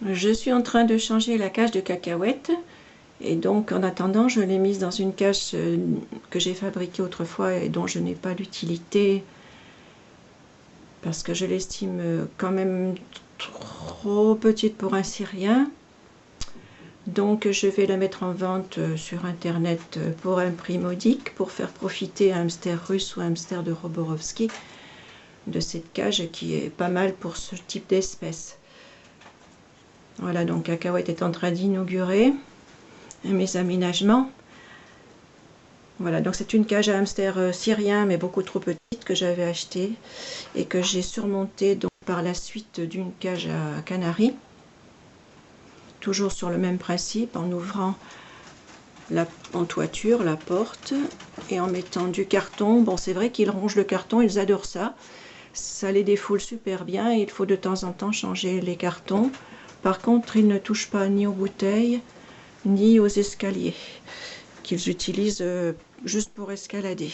Je suis en train de changer la cage de cacahuètes. Et donc en attendant, je l'ai mise dans une cage que j'ai fabriquée autrefois et dont je n'ai pas l'utilité parce que je l'estime quand même trop petite pour un Syrien. Donc je vais la mettre en vente sur internet pour un prix modique pour faire profiter un hamster russe ou un hamster de Roborovski de cette cage qui est pas mal pour ce type d'espèce. Voilà, donc Cacahuète est en train d'inaugurer mes aménagements. Voilà, donc c'est une cage à hamster syrien mais beaucoup trop petite que j'avais achetée et que j'ai surmontée donc par la suite d'une cage à canaris. Toujours sur le même principe, en ouvrant en toiture la porte et en mettant du carton. Bon, c'est vrai qu'ils rongent le carton, ils adorent ça. Ça les défoule super bien et il faut de temps en temps changer les cartons. Par contre, ils ne touchent pas ni aux bouteilles ni aux escaliers qu'ils utilisent juste pour escalader.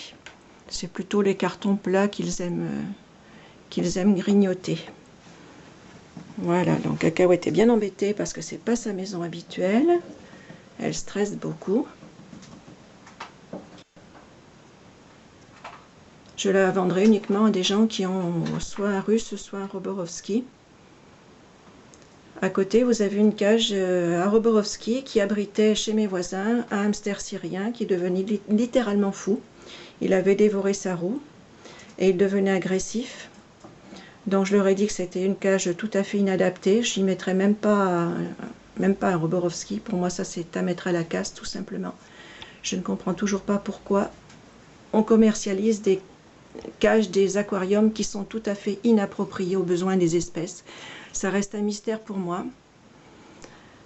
C'est plutôt les cartons plats qu'ils aiment grignoter. Voilà, donc Cacahuète est bien embêtée parce que c'est pas sa maison habituelle. Elle stresse beaucoup. Je la vendrai uniquement à des gens qui ont soit un russe, soit un Roborovski. À côté, vous avez une cage à Roborovski qui abritait chez mes voisins un hamster syrien qui devenait littéralement fou. Il avait dévoré sa roue et il devenait agressif. Donc je leur ai dit que c'était une cage tout à fait inadaptée. Je n'y mettrais même pas un Roborovski. Pour moi, ça c'est à mettre à la casse tout simplement. Je ne comprends toujours pas pourquoi on commercialise des cages, des aquariums qui sont tout à fait inappropriés aux besoins des espèces. Ça reste un mystère pour moi.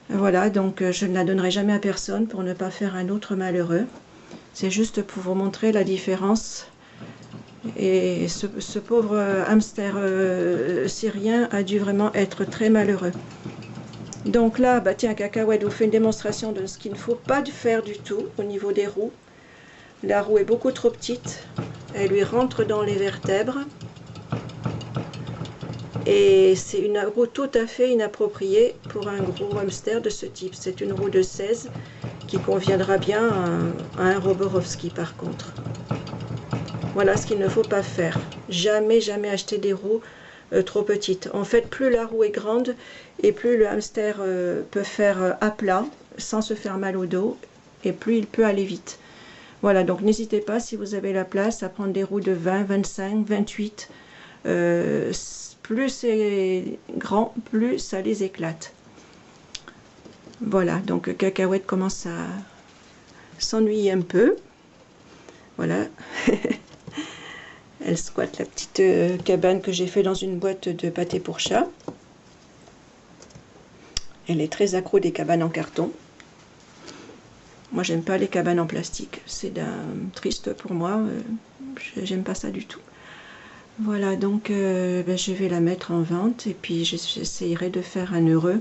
Voilà, donc je ne la donnerai jamais à personne pour ne pas faire un autre malheureux. C'est juste pour vous montrer la différence. Et ce pauvre hamster syrien a dû vraiment être très malheureux. Donc là, bah tiens, Cacahuète vous fait une démonstration de ce qu'il ne faut pas faire du tout au niveau des roues. La roue est beaucoup trop petite. Elle lui rentre dans les vertèbres. Et c'est une roue tout à fait inappropriée pour un gros hamster de ce type. C'est une roue de 16 qui conviendra bien à un Roborovski par contre. Voilà ce qu'il ne faut pas faire. Jamais, jamais acheter des roues trop petites. En fait, plus la roue est grande et plus le hamster peut faire à plat sans se faire mal au dos et plus il peut aller vite. Voilà, donc n'hésitez pas si vous avez la place à prendre des roues de 20, 25, 28. Plus c'est grand, plus ça les éclate. Voilà, donc Cacahuète commence à s'ennuyer un peu. Voilà. Elle squatte la petite cabane que j'ai fait dans une boîte de pâté pour chat. Elle est très accro des cabanes en carton. Moi, j'aime pas les cabanes en plastique. C'est triste pour moi. J'aime pas ça du tout. Voilà, donc je vais la mettre en vente et puis j'essayerai de faire un heureux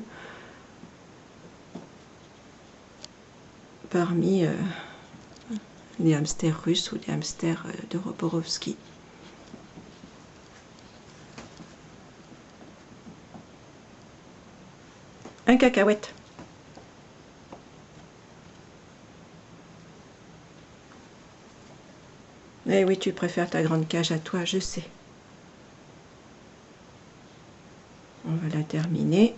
parmi des hamsters russes ou des hamsters de Roborovski. Un Cacahuète. Eh oui, tu préfères ta grande cage à toi, je sais. On va la terminer.